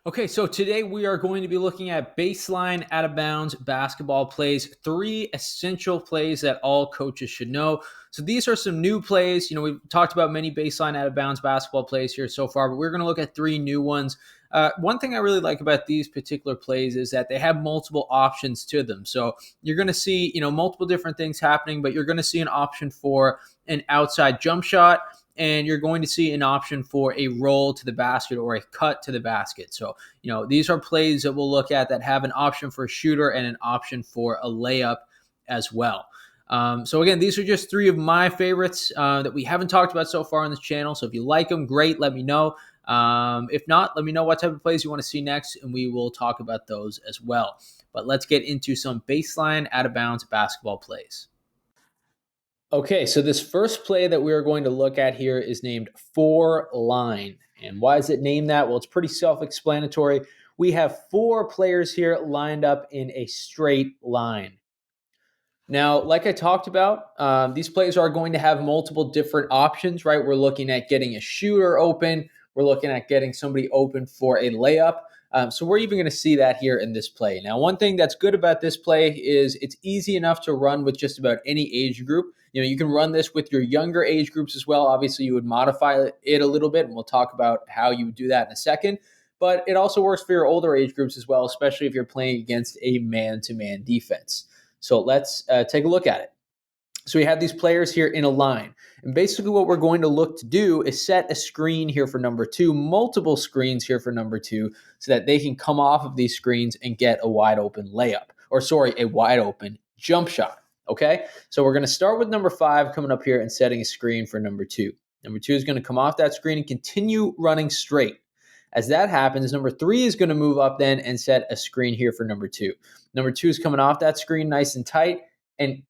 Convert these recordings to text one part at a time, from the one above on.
Okay, so today we are going to be looking at baseline out of bounds basketball plays, three essential plays that all coaches should know. So these are some new plays. We've talked about many baseline out of bounds basketball plays here so far, but we're going to look at three new ones. One thing I really like about these particular plays is that they have multiple options to them. So you're going to see, multiple different things happening, but you're going to see an option for an outside jump shot, and you're going to see an option for a roll to the basket or a cut to the basket. So, these are plays that we'll look at that have an option for a shooter and an option for a layup as well. So again, these are just three of my favorites that we haven't talked about so far on this channel. So if you like them, great, let me know. If not, let me know what type of plays you want to see next, and we will talk about those as well. But let's get into some baseline out of bounds basketball plays. Okay, so this first play that we are going to look at here is named four line. And why is it named that? Well, it's pretty self-explanatory. We have four players here lined up in a straight line. Now, like I talked about, these plays are going to have multiple different options, right? We're looking at getting a shooter open. We're looking at getting somebody open for a layup. So we're even going to see that here in this play. Now, one thing that's good about this play is it's easy enough to run with just about any age group. You can run this with your younger age groups as well. Obviously, you would modify it a little bit, and we'll talk about how you would do that in a second. But it also works for your older age groups as well, especially if you're playing against a man-to-man defense. So let's take a look at it. So we have these players here in a line. And basically what we're going to look to do is set a screen here for number two, multiple screens here for number two, so that they can come off of these screens and get a wide open layup, a wide open jump shot. Okay, so we're going to start with number five coming up here and setting a screen for number two. Number two is going to come off that screen and continue running straight. As that happens, number three is going to move up then and set a screen here for number two. Number two is coming off that screen nice and tight and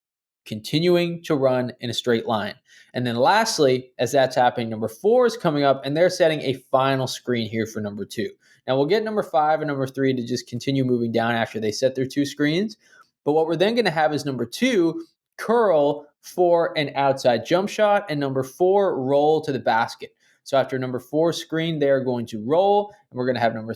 continuing to run in a straight line. And then lastly, as that's happening, number four is coming up and they're setting a final screen here for number two. Now we'll get number five and number three to just continue moving down after they set their two screens. But what we're then going to have is number two curl for an outside jump shot and number four roll to the basket. So after number four screen, they're going to roll, and we're going to have number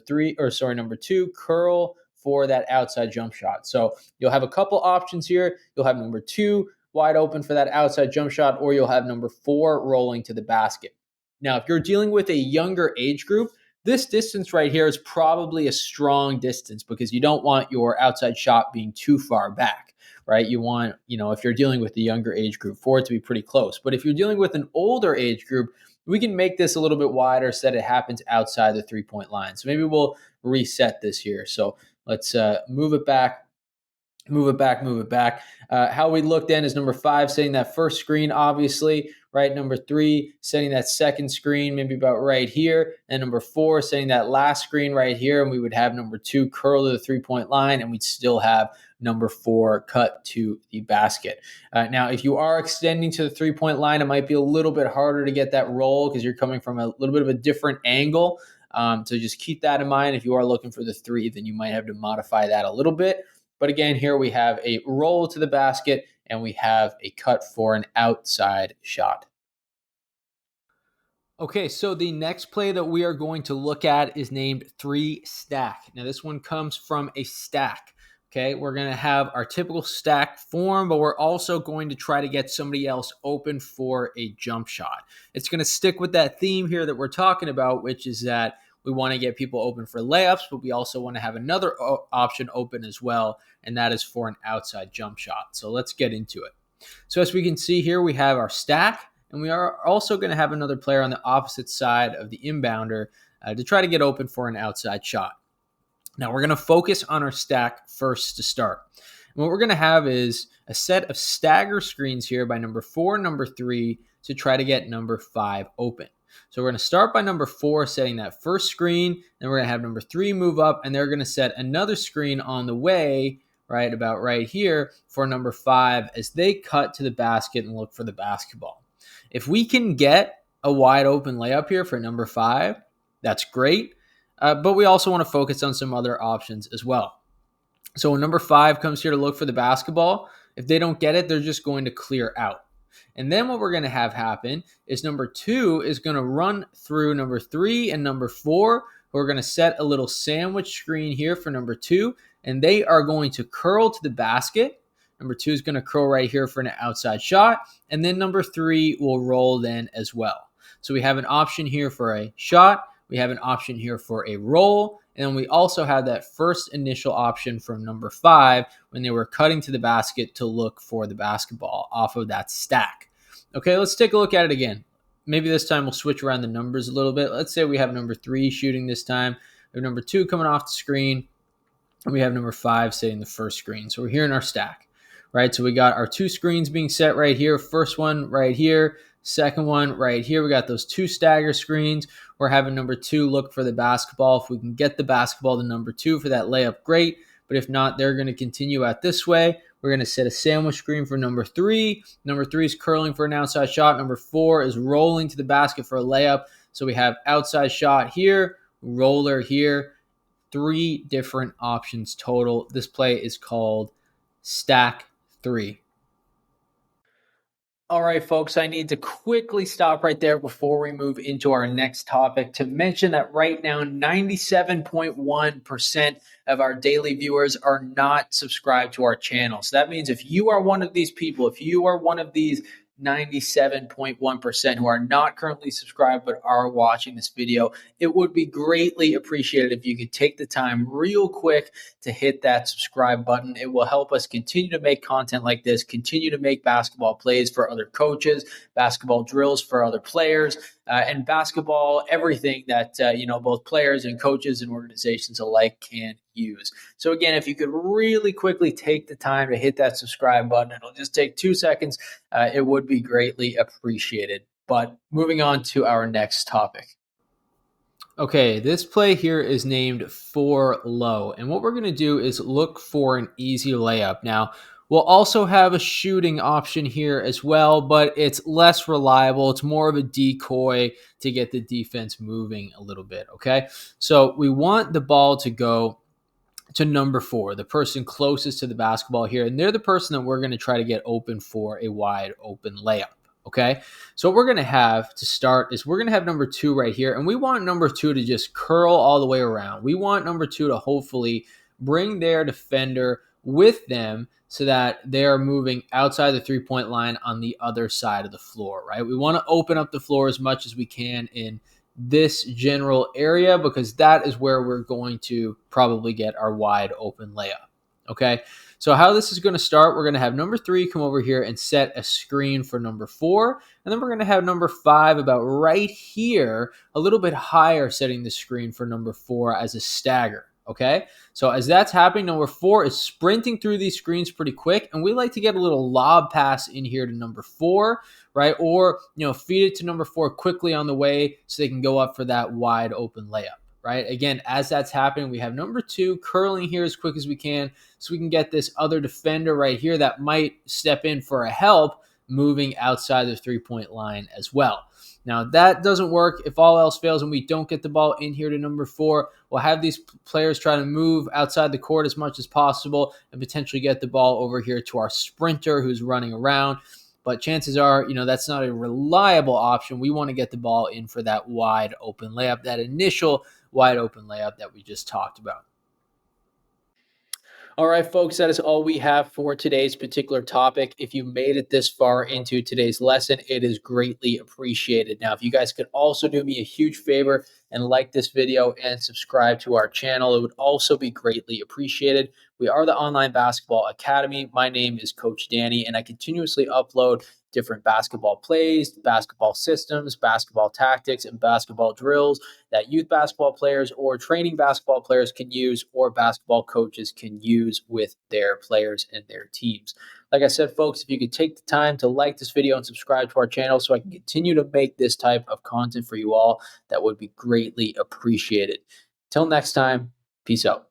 two curl for that outside jump shot. So you'll have a couple options here. You'll have number two wide open for that outside jump shot, or you'll have number four rolling to the basket. Now, if you're dealing with a younger age group, this distance right here is probably a strong distance because you don't want your outside shot being too far back, right? You want, if you're dealing with the younger age group, for it to be pretty close. But if you're dealing with an older age group, we can make this a little bit wider so that it happens outside the three-point line. So maybe we'll reset this here. So let's move it back. How we look then is number five setting that first screen, obviously, right? Number three setting that second screen, maybe about right here. And number four setting that last screen right here. And we would have number two curl to the three-point line, and we'd still have number four cut to the basket. Now, if you are extending to the three-point line, it might be a little bit harder to get that roll because you're coming from a little bit of a different angle. So just keep that in mind. If you are looking for the three, then you might have to modify that a little bit. But again, here we have a roll to the basket and we have a cut for an outside shot. Okay, so the next play that we are going to look at is named three stack. Now this one comes from a stack. Okay, we're going to have our typical stack form, but we're also going to try to get somebody else open for a jump shot. It's going to stick with that theme here that we're talking about, which is that we want to get people open for layups, but we also want to have another option open as well, and that is for an outside jump shot. So let's get into it. So as we can see here, we have our stack, and we are also going to have another player on the opposite side of the inbounder to try to get open for an outside shot. Now we're going to focus on our stack first to start. And what we're going to have is a set of stagger screens here by number four and number three to try to get number five open. So we're going to start by number four setting that first screen, then we're going to have number three move up, and they're going to set another screen on the way, right about right here, for number five as they cut to the basket and look for the basketball. If we can get a wide open layup here for number five, that's great. But we also want to focus on some other options as well. So when number five comes here to look for the basketball, if they don't get it, they're just going to clear out. And then what we're going to have happen is number two is going to run through number three and number four, we're going to set a little sandwich screen here for number 2, and they are going to curl to the basket. Number 2 is going to curl right here for an outside shot, and then number 3 will roll then as well. So we have an option here for a shot, we have an option here for a roll, and then we also have that first initial option from number 5 when they were cutting to the basket to look for the basketball off of that stack. Okay, let's take a look at it again. Maybe this time we'll switch around the numbers a little bit. Let's say we have number 3 shooting this time. We have number 2 coming off the screen, and we have number 5 setting the first screen. So we're here in our stack, right? So we got our 2 screens being set right here. First one right here, second one right here. We got those 2 stagger screens. We're having number 2 look for the basketball. If we can get the basketball to number 2 for that layup, great. But if not, they're going to continue out this way. We're going to set a sandwich screen for number 3. Number 3 is curling for an outside shot. Number 4 is rolling to the basket for a layup. So we have outside shot here, roller here. 3 different options total. This play is called Stack 3. All right, folks, I need to quickly stop right there before we move into our next topic to mention that right now, 97.1% of our daily viewers are not subscribed to our channel. So that means if you are one of these people, if you are one of these 97.1% who are not currently subscribed but are watching this video, it would be greatly appreciated if you could take the time real quick to hit that subscribe button. It will help us continue to make content like this, continue to make basketball plays for other coaches, basketball drills for other players, and basketball, everything that both players and coaches and organizations alike can use. So again, if you could really quickly take the time to hit that subscribe button, it'll just take 2 seconds. It would be greatly appreciated. But moving on to our next topic. Okay, this play here is named for low. And what we're going to do is look for an easy layup. Now, we'll also have a shooting option here as well, but it's less reliable. It's more of a decoy to get the defense moving a little bit, okay? So we want the ball to go to number 4, the person closest to the basketball here, and they're the person that we're going to try to get open for a wide open layup. Okay, so what we're going to have to start is we're going to have number 2 right here, and we want number 2 to just curl all the way around. We want number 2 to hopefully bring their defender with them so that they are moving outside the three-point line on the other side of the floor, right? We want to open up the floor as much as we can in this general area because that is where we're going to probably get our wide open layup. Okay, so how this is going to start, we're going to have number 3 come over here and set a screen for number 4. And then we're going to have number 5 about right here, a little bit higher, setting the screen for number 4 as a stagger. Okay, so as that's happening, number 4 is sprinting through these screens pretty quick. And we like to get a little lob pass in here to number 4, right? Or, feed it to number 4 quickly on the way so they can go up for that wide open layup. Right? Again, as that's happening, we have number 2 curling here as quick as we can so we can get this other defender right here that might step in for a help moving outside the three-point line as well. Now, that doesn't work if all else fails and we don't get the ball in here to number 4. We'll have these players try to move outside the court as much as possible and potentially get the ball over here to our sprinter who's running around. But chances are, that's not a reliable option. We want to get the ball in for that wide open layup, that initial wide open layup that we just talked about. All right, folks, that is all we have for today's particular topic. If you made it this far into today's lesson, it is greatly appreciated. Now, if you guys could also do me a huge favor and like this video and subscribe to our channel, it would also be greatly appreciated. We are the Online Basketball Academy. My name is Coach Danny, and I continuously upload different basketball plays, basketball systems, basketball tactics, and basketball drills that youth basketball players or training basketball players can use or basketball coaches can use with their players and their teams. Like I said, folks, if you could take the time to like this video and subscribe to our channel so I can continue to make this type of content for you all, that would be greatly appreciated. Till next time, peace out.